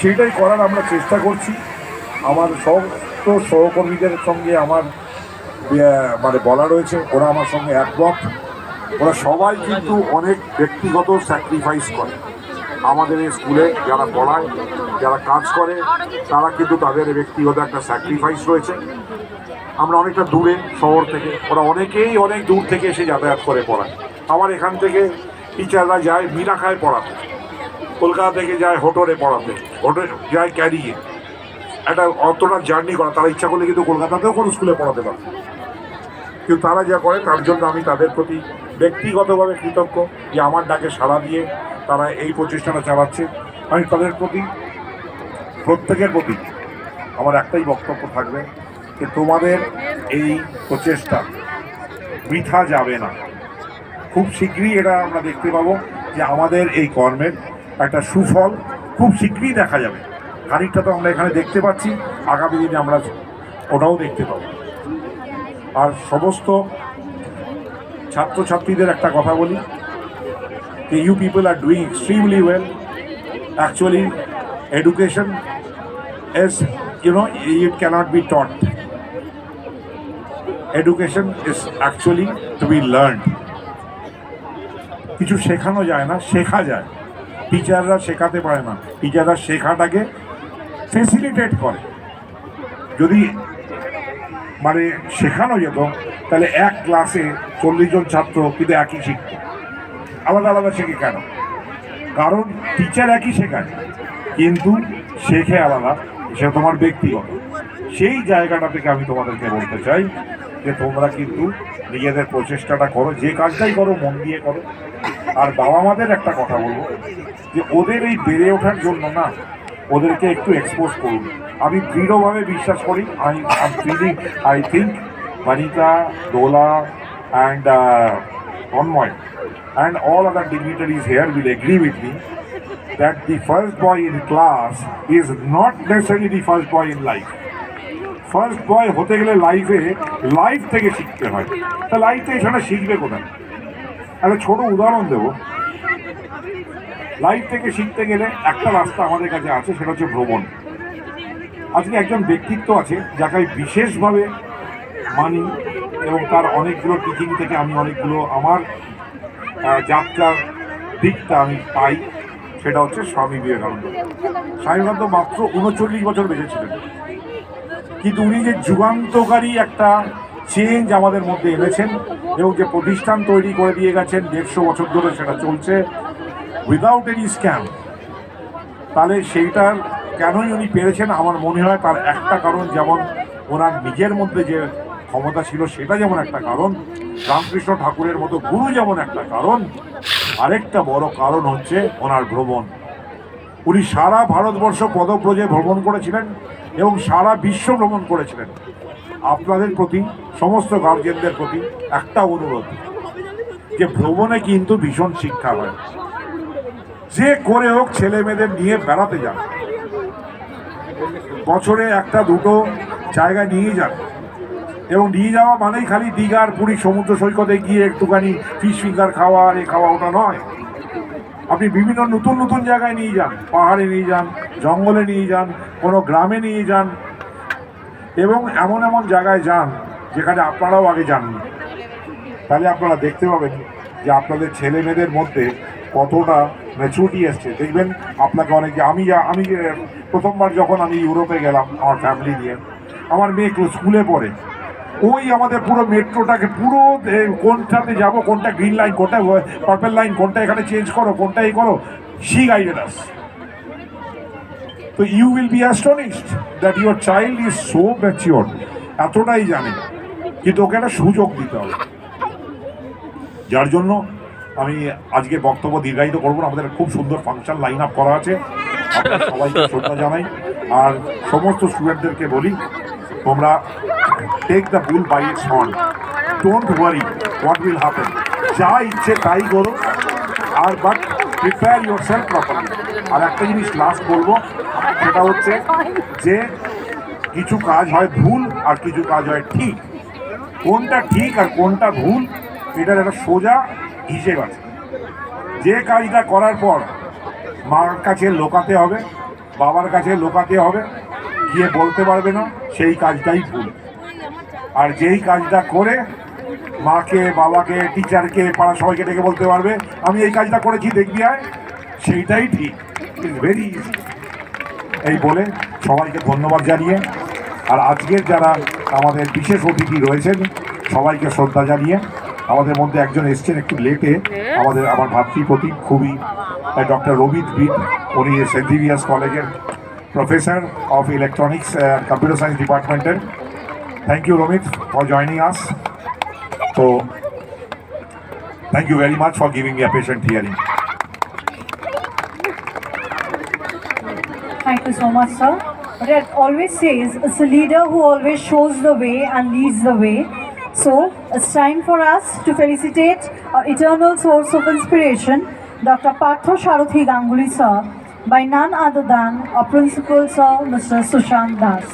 সেটাই করার আমরা চেষ্টা করছি। আমার সমস্ত সহকর্মীদের সঙ্গে আমার মানে বলা রয়েছে, ওরা আমার সঙ্গে একমত। ওরা সবাই কিন্তু অনেক ব্যক্তিগত স্যাক্রিফাইস করে। আমাদের এই স্কুলে যারা পড়ায়, যারা কাজ করে, তারা কিন্তু তাদের ব্যক্তিগত একটা স্যাক্রিফাইস রয়েছে। আমরা অনেকটা দূরে শহর থেকে, ওরা অনেকেই অনেক দূর থেকে এসে যাতায়াত করে পড়ায়। আমার এখান থেকে টিচাররা যায় মিনাখায় পড়াতে, কলকাতা থেকে যায় হোটরে পড়াতে, হোটে যায় ক্যারিয়ে। একটা অতটা জার্নি করা, তারা ইচ্ছা করলে কিন্তু কলকাতাতেও কোনো স্কুলে পড়াতে পারে, কিন্তু তারা যা করে তার জন্য আমি তাদের প্রতি ব্যক্তিগতভাবে কৃতজ্ঞ যে আমার ডাকে সাড়া দিয়ে তারা এই প্রচেষ্টাটা চালাচ্ছে। আমি তাদের প্রতি, প্রত্যেকের প্রতি আমার একটাই বক্তব্য থাকবে যে তোমাদের এই প্রচেষ্টা বৃথা যাবে না। খুব শীঘ্রই এটা আমরা দেখতে পাবো যে আমাদের এই কর্মের একটা সুফল খুব শীঘ্রই দেখা যাবে। খানিকটা তো আমরা এখানে দেখতে পাচ্ছি, আগামী দিনে আমরা ওটাও দেখতে পাবো। আর সমস্ত ছাত্রছাত্রীদের একটা কথা বলি যে you people are doing extremely well. Actually education is, it cannot be taught. Education is actually to be learned. কিছু শেখানো যায় না, শেখা যায়। টিচাররা শেখাতে পারে না, টিচাররা শেখাটাকে ফেসিলিটেট করে। যদি মানে শেখানো যেত তাহলে এক ক্লাসে 40 জন ছাত্র কিন্তু একই শিখত। আলাদা আলাদা শেখে কেন? কারণ টিচার একই শেখায় কিন্তু শেখে আলাদা, সে তোমার ব্যক্তিগত। সেই জায়গাটা থেকে আমি তোমাদেরকে বলতে চাই যে তোমরা কিন্তু নিজেদের প্রচেষ্টাটা করো, যে কাজটাই করো মন দিয়ে করো। আর বাবা মাদের একটা কথা বলবো যে ওদের এই বেড়ে ওঠার জন্য না, ওদেরকে একটু এক্সপোজ করুন। আমি দৃঢ়ভাবে বিশ্বাস করি, I think Vanita, Dola and Tanmoy and all other dignitaries here will agree with me that the first boy in class is not necessarily the first boy in life. First boy হতে গেলে life থেকে শিখতে হয়। তা life থেকে সেটা শিখবে কোথায়? একটা ছোট উদাহরণ দেব। লাইফ থেকে শিখতে গেলে একটা রাস্তা আমাদের কাছে আছে, সেটা হচ্ছে ভ্রমণ। আজকে একজন ব্যক্তিত্ব আছে যাকে আমি বিশেষভাবে মানি এবং তার অনেকগুলো টিচিং থেকে আমি অনেকগুলো আমার যাত্রার দিকটা আমি পাই, সেটা হচ্ছে স্বামী বিবেকানন্দ। স্বামী বিবেকানন্দ মাত্র 39 বছর বেঁচে ছিলেন, কিন্তু উনি যে যুগান্তকারী একটা চেঞ্জ আমাদের মধ্যে এনেছেন এবং যে প্রতিষ্ঠান তৈরি করে দিয়ে গেছেন 150 বছর ধরে সেটা চলছে উইদাউট এনি স্ক্যাম, তাহলে সেইটার কেনই উনি পেরেছেন আমার মনে হয় তার একটা কারণ, যেমন ওনার নিজের মধ্যে যে ক্ষমতা ছিল সেটা যেমন একটা কারণ, রামকৃষ্ণ ঠাকুরের মতো গুরু যেমন একটা কারণ, আরেকটা বড় কারণ হচ্ছে ওনার ভ্রমণ। উনি সারা ভারতবর্ষ পদব্রজে ভ্রমণ করেছিলেন এবং সারা বিশ্ব ভ্রমণ করেছিলেন। আপনাদের প্রতি, সমস্ত গার্জিয়ানদের প্রতি একটা অনুরোধ যে ভ্রমণে কিন্তু ভীষণ শিক্ষা হয়। যে করে হোক ছেলে মেয়েদের নিয়ে বেড়াতে যান, বছরে একটা দুটো জায়গায় নিয়ে যান, এবং নিয়ে যাওয়া মানেই খালি দীঘার পুরী সমুদ্র সৈকতে গিয়ে একটুখানি ফিশ ফিঙ্গার খাওয়া আর এ খাওয়া ওটা নয়। আপনি বিভিন্ন নতুন নতুন জায়গায় নিয়ে যান, পাহাড়ে নিয়ে যান, জঙ্গলে নিয়ে যান, কোনো গ্রামে নিয়ে যান, এবং এমন এমন জায়গায় যান যেখানে আপনারাও আগে যাননি। তাহলে আপনারা দেখতে পাবেন যে আপনাদের ছেলে মেয়েদের মধ্যে কতটা ম্যাচুরিটি এসছে। দেখবেন আপনাকে অনেকে, আমি প্রথমবার যখন আমি ইউরোপে গেলাম আমার ফ্যামিলি নিয়ে, আমার মেয়ে স্কুলে পড়ে, ওই আমাদের পুরো মেট্রোটাকে পুরো কোনটাতে যাব, কোনটা গ্রিন লাইন, কোনটা পার্পল লাইন, কোনটা এখানে চেঞ্জ করো, কোনটা এই করো, শি গাইডেড আস। তো you will be astonished that your child is so mature, এতটাই জানে, কিন্তু ওকে একটা সুযোগ দিতে হবে। যার জন্য আমি আজকে বক্তব্য দীর্ঘায়িত করবো না, আমাদের খুব সুন্দর ফাংশন লাইন আপ করা আছে, আপনারা সবাইকে শ্রদ্ধা জানাই। আর সমস্ত স্টুডেন্টদেরকে বলি, তোমরা take the bull by its horn, don't worry what will happen, যা ইচ্ছে তাই করো, আর but prepare yourself properly. আর একটা জিনিস লাস্ট বলবো, সেটা হচ্ছে যে কিছু কাজ হয় ভুল আর কিছু কাজ হয় ঠিক। কোনটা ঠিক আর কোনটা ভুল এটার একটা সোজা হিসেব আছে। যে কাজটা করার পর মার কাছে লোকাতে হবে বাবার কাছে লোকাতে হবে, গিয়ে বলতে পারবে না, সেই কাজটাই ভুল। আর যেই কাজটা করে মাকে, বাবাকে, টিচারকে, পাড়া সবাইকে ডেকে বলতে পারবে আমি এই কাজটা করেছি দেখবি আয়, সেইটাই ঠিক। It's very easy. এই বলে সবাইকে ধন্যবাদ জানিয়ে, আর আজকের যারা আমাদের বিশেষ অতিথি রয়েছেন সবাইকে শ্রদ্ধা জানিয়ে, আমাদের মধ্যে একজন এসছেন একটু লেটে, আমার ভাতৃপ্রতি খুবই, ডক্টর রবিত বিট, উনি সেন্ট জেভিয়ার্স কলেজের professor of electronics and computer science ডিপার্টমেন্টের। Thank you Ramit for joining us. So, thank you very much for giving me a patient hearing. Thank you so much, sir. But it always says it's a leader who always shows the way and leads the way. So it's time for us to felicitate our eternal source of inspiration, Dr. Partho Sharathi Ganguly, sir, by none other than our principal, sir, Mr. Sushant Das.